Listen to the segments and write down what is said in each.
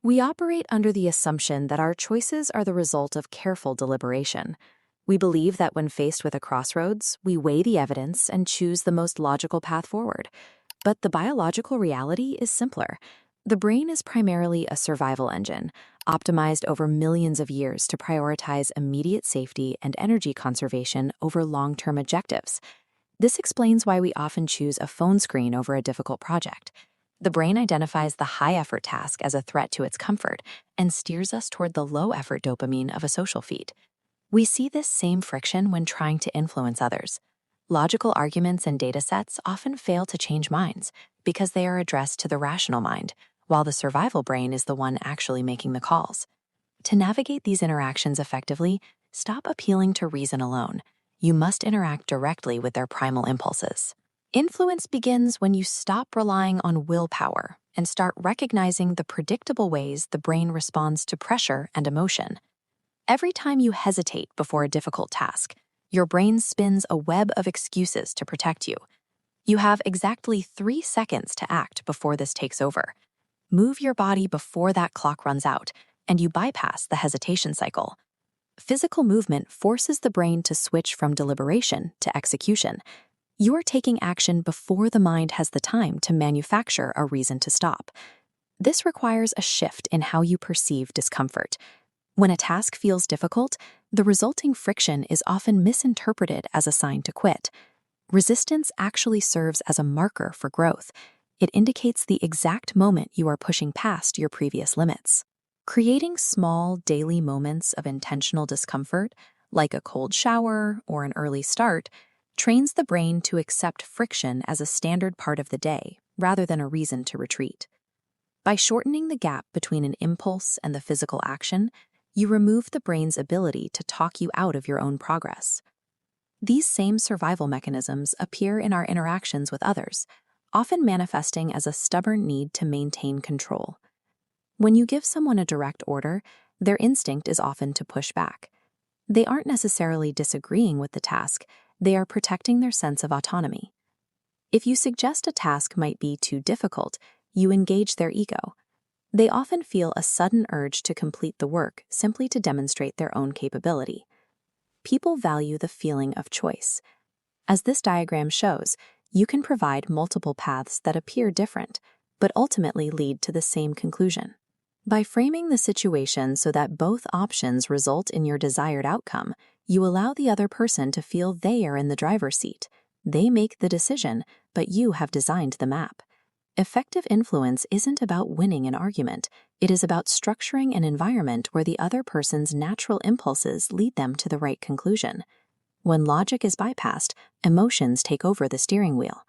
We operate under the assumption that our choices are the result of careful deliberation. We believe that when faced with a crossroads, we weigh the evidence and choose the most logical path forward. But the biological reality is simpler. The brain is primarily a survival engine, optimized over millions of years to prioritize immediate safety and energy conservation over long-term objectives. This explains why we often choose a phone screen over a difficult project. The brain identifies the high-effort task as a threat to its comfort and steers us toward the low-effort dopamine of a social feed. We see this same friction when trying to influence others. Logical arguments and data sets often fail to change minds because they are addressed to the rational mind, while the survival brain is the one actually making the calls. To navigate these interactions effectively, stop appealing to reason alone. You must interact directly with their primal impulses. Influence begins when you stop relying on willpower and start recognizing the predictable ways the brain responds to pressure and emotion. Every time you hesitate before a difficult task, your brain spins a web of excuses to protect you. You have exactly 3 seconds to act before this takes over. Move your body before that clock runs out, and you bypass the hesitation cycle. Physical movement forces the brain to switch from deliberation to execution. You are taking action before the mind has the time to manufacture a reason to stop. This requires a shift in how you perceive discomfort. When a task feels difficult, the resulting friction is often misinterpreted as a sign to quit. Resistance actually serves as a marker for growth. It indicates the exact moment you are pushing past your previous limits. Creating small daily moments of intentional discomfort, like a cold shower or an early start, trains the brain to accept friction as a standard part of the day rather than a reason to retreat. By shortening the gap between an impulse and the physical action, you remove the brain's ability to talk you out of your own progress. These same survival mechanisms appear in our interactions with others, often manifesting as a stubborn need to maintain control. When you give someone a direct order, their instinct is often to push back. They aren't necessarily disagreeing with the task, they are protecting their sense of autonomy. If you suggest a task might be too difficult, you engage their ego. They often feel a sudden urge to complete the work simply to demonstrate their own capability. People value the feeling of choice. As this diagram shows, you can provide multiple paths that appear different, but ultimately lead to the same conclusion. By framing the situation so that both options result in your desired outcome, you allow the other person to feel they are in the driver's seat. They make the decision, but you have designed the map. Effective influence isn't about winning an argument. It is about structuring an environment where the other person's natural impulses lead them to the right conclusion. When logic is bypassed, emotions take over the steering wheel.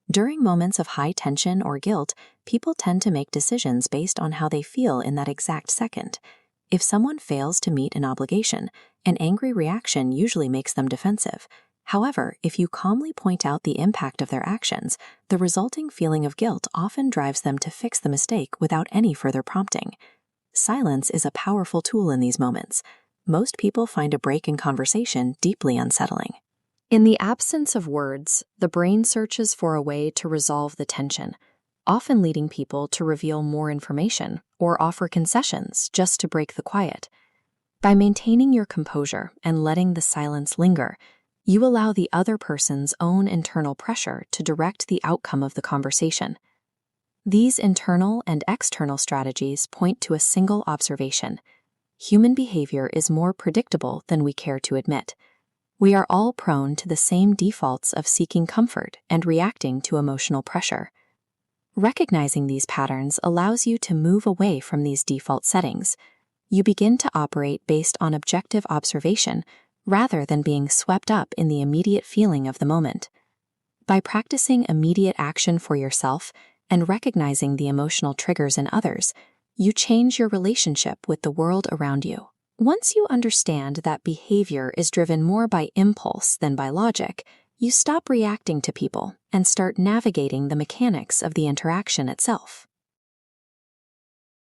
During moments of high tension or guilt, people tend to make decisions based on how they feel in that exact second. If someone fails to meet an obligation, an angry reaction usually makes them defensive. However, if you calmly point out the impact of their actions, the resulting feeling of guilt often drives them to fix the mistake without any further prompting. Silence is a powerful tool in these moments. Most people find a break in conversation deeply unsettling. In the absence of words, the brain searches for a way to resolve the tension, often leading people to reveal more information or offer concessions just to break the quiet. By maintaining your composure and letting the silence linger, you allow the other person's own internal pressure to direct the outcome of the conversation. These internal and external strategies point to a single observation. Human behavior is more predictable than we care to admit. We are all prone to the same defaults of seeking comfort and reacting to emotional pressure. Recognizing these patterns allows you to move away from these default settings. You begin to operate based on objective observation rather than being swept up in the immediate feeling of the moment. By practicing immediate action for yourself and recognizing the emotional triggers in others, you change your relationship with the world around you. Once you understand that behavior is driven more by impulse than by logic, you stop reacting to people and start navigating the mechanics of the interaction itself.